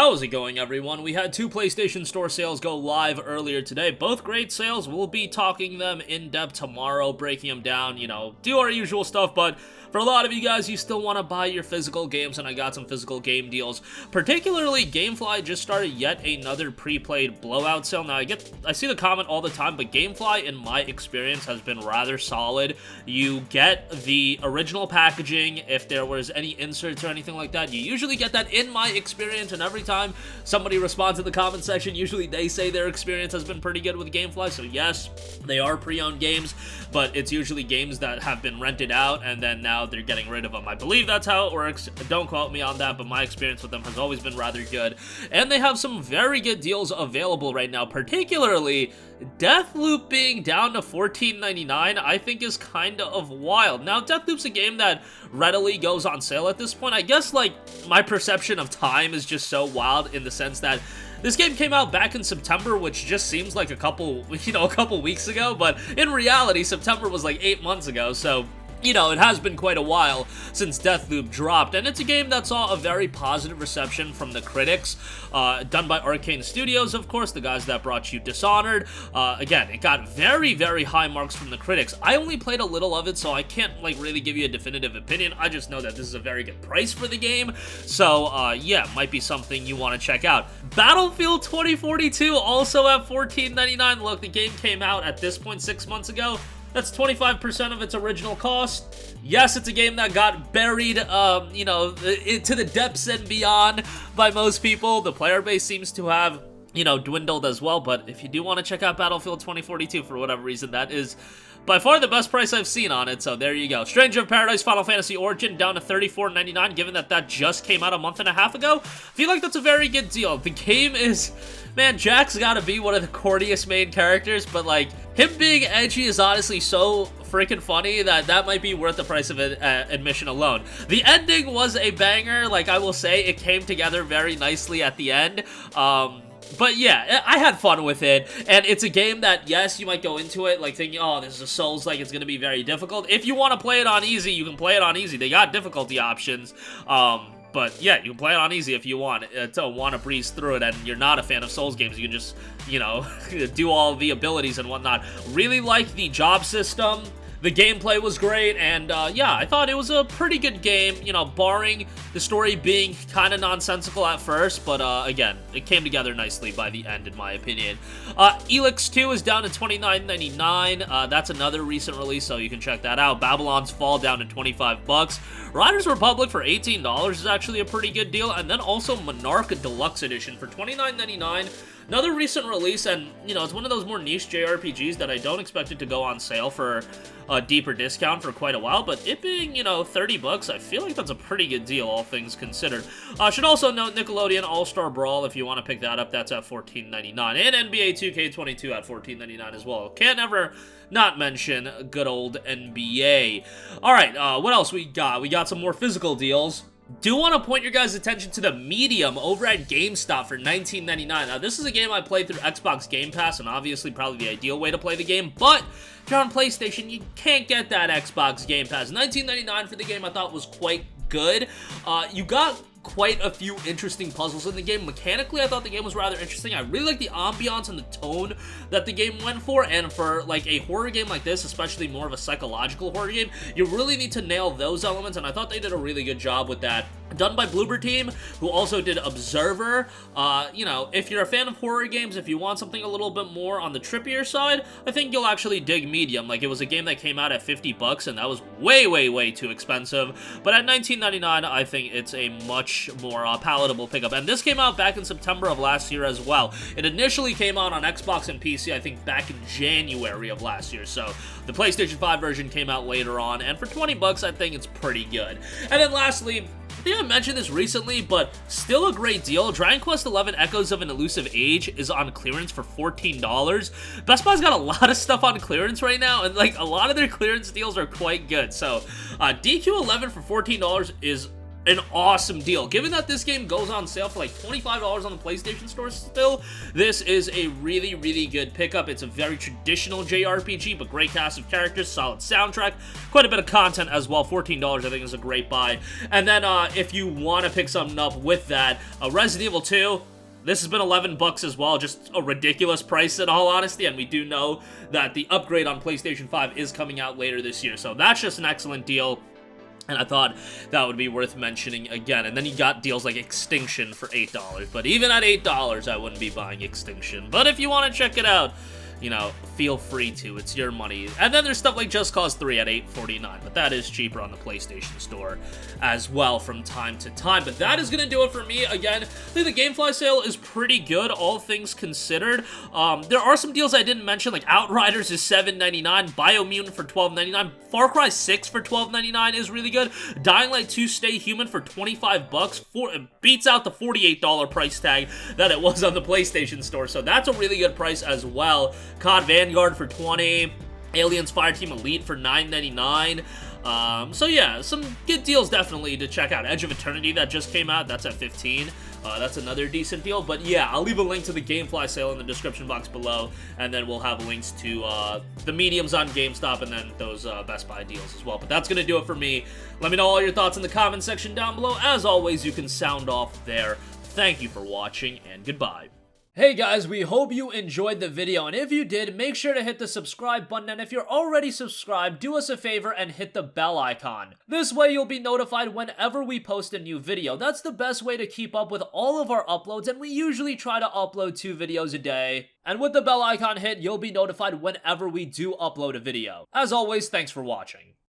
How's it going, everyone? We had two PlayStation Store sales go live earlier today. Both great sales. We'll be talking them in depth tomorrow, breaking them down, do our usual stuff, but for a lot of you guys, you still want to buy your physical games, and I got some physical game deals. Particularly, GameFly just started yet another pre-played blowout sale. Now, I see the comment all the time, but GameFly, in my experience, has been rather solid. You get the original packaging. If there was any inserts or anything like that, you usually get that in my experience, and every time somebody responds in the comment section, usually they say their experience has been pretty good with GameFly. So yes, they are pre-owned games, but it's usually games that have been rented out, and then now they're getting rid of them. I believe that's how it works. Don't quote me on that, but my experience with them has always been rather good. And they have some very good deals available right now, particularly Deathloop being down to $14.99, I think is kind of wild. Now, Deathloop's a game that readily goes on sale at this point. I guess, my perception of time is just so wild in the sense that this game came out back in September, which just seems like a couple weeks ago, but in reality, September was like 8 months ago, so it has been quite a while since Deathloop dropped, and it's a game that saw a very positive reception from the critics, done by Arcane Studios, of course, the guys that brought you Dishonored. Again, it got very, very high marks from the critics. I only played a little of it, so I can't, really give you a definitive opinion. I just know that this is a very good price for the game, so, yeah, might be something you want to check out. Battlefield 2042, also at $14.99. Look, the game came out at this point 6 months ago. That's 25% of its original cost. Yes, it's a game that got buried, to the depths and beyond by most people. The player base seems to have, dwindled as well. But if you do want to check out Battlefield 2042 for whatever reason, that is by far the best price I've seen on it, so there you go. Stranger of Paradise Final Fantasy Origin down to $34.99, given that just came out a month and a half ago. I feel like that's a very good deal. The game is, man, Jack's gotta be one of the corniest main characters, but, him being edgy is honestly so freaking funny that might be worth the price of admission alone. The ending was a banger, I will say. It came together very nicely at the end. But yeah, I had fun with it, and it's a game that, yes, you might go into it, thinking, oh, this is a Souls, it's gonna be very difficult. If you want to play it on easy, you can play it on easy. They got difficulty options, but yeah, you can play it on easy if you want to breeze through it, and you're not a fan of Souls games. You can just, do all the abilities and whatnot. Really like the job system. The gameplay was great, and yeah, I thought it was a pretty good game, barring the story being kind of nonsensical at first, but again, it came together nicely by the end, in my opinion. Elix 2 is down to $29.99. That's another recent release, so you can check that out. Babylon's Fall down to $25. Riders Republic for $18 is actually a pretty good deal, and then also Monarch Deluxe Edition for $29.99. Another recent release, and, it's one of those more niche JRPGs that I don't expect it to go on sale for a deeper discount for quite a while, but it being, $30, I feel like that's a pretty good deal, all things considered. Should also note Nickelodeon All-Star Brawl, if you want to pick that up, that's at $14.99, and NBA 2K22 at $14.99 as well. Can't ever not mention good old NBA. Alright, what else we got? We got some more physical deals. Do want to point your guys' attention to the Medium over at Gamestop for $19.99. Now, this is a game I played through Xbox Game Pass, and obviously probably the ideal way to play the game, but if you're on PlayStation, you can't get that Xbox Game Pass. $19.99 for the game I thought was quite good. You got quite a few interesting puzzles in the game. Mechanically, I thought the game was rather interesting. I really like the ambiance and the tone that the game went for, and for a horror game like this, especially more of a psychological horror game, you really need to nail those elements, and I thought they did a really good job with that. Done by Bloober Team, who also did Observer. If you're a fan of horror games, if you want something a little bit more on the trippier side, I think you'll actually dig Medium. It was a game that came out at $50, and that was way, way, way too expensive. But at $19.99, I think it's a much more palatable pickup. And this came out back in September of last year as well. It initially came out on Xbox and PC, I think, back in January of last year. So the PlayStation 5 version came out later on, and for $20, I think it's pretty good. And then lastly, I think I mentioned this recently, but still a great deal. Dragon Quest XI Echoes of an Elusive Age is on clearance for $14. Best Buy's got a lot of stuff on clearance right now, and a lot of their clearance deals are quite good. So DQ11 for $14 is an awesome deal. Given that this game goes on sale for like $25 on the PlayStation Store still, this is a really, really good pickup. It's a very traditional JRPG, but great cast of characters, solid soundtrack, quite a bit of content as well. $14 I think is a great buy. And then if you want to pick something up with that, Resident Evil 2, this has been $11 as well, just a ridiculous price in all honesty, and we do know that the upgrade on PlayStation 5 is coming out later this year, so that's just an excellent deal. And I thought that would be worth mentioning again. And then you got deals like Extinction for $8. But even at $8, I wouldn't be buying Extinction. But if you want to check it out, you know, feel free to. It's your money. And then there's stuff like Just Cause 3 at $8.49, but that is cheaper on the PlayStation Store as well from time to time. But that is going to do it for me. Again, I think the GameFly sale is pretty good, all things considered. There are some deals I didn't mention, like Outriders is $7.99, Biomutant for $12.99, Far Cry 6 for $12.99 is really good, Dying Light 2 Stay Human for $25, it beats out the $48 price tag that it was on the PlayStation Store, so that's a really good price as well. COD Vanguard for $20, Aliens Fireteam Elite for $9.99. So yeah, some good deals definitely to check out. Edge of Eternity that just came out, that's at $15. That's another decent deal, but yeah, I'll leave a link to the GameFly sale in the description box below, and then we'll have links to the mediums on GameStop and then those Best Buy deals as well. But that's gonna do it for me. Let me know all your thoughts in the comment section down below. As always, you can sound off there. Thank you for watching, and goodbye. Hey guys, we hope you enjoyed the video, and if you did, make sure to hit the subscribe button, and if you're already subscribed, do us a favor and hit the bell icon. This way you'll be notified whenever we post a new video. That's the best way to keep up with all of our uploads, and we usually try to upload 2 videos a day. And with the bell icon hit, you'll be notified whenever we do upload a video. As always, thanks for watching.